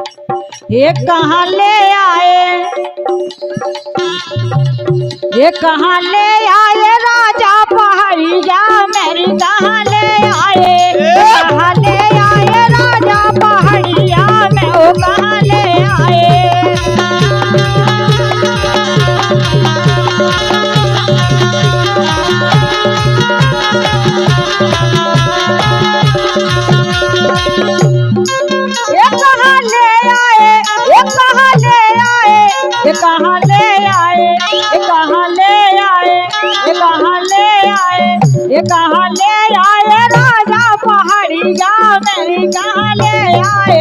ये कहाँ ले आए, ये कहाँ ले आए राजा पहाड़िया मेरी कहाँ ले आए, कहाँ ले आए राजा पहाड़िया में वो कहाँ ले आए। ये कहाँ ले आए, ये कहाँ ले आए, ये कहाँ ले आए, ये कहाँ ले आए, ये कहाँ ले आए, ये कहाँ ले आए राजा पहाड़िया मेरी कहाँ ले आए।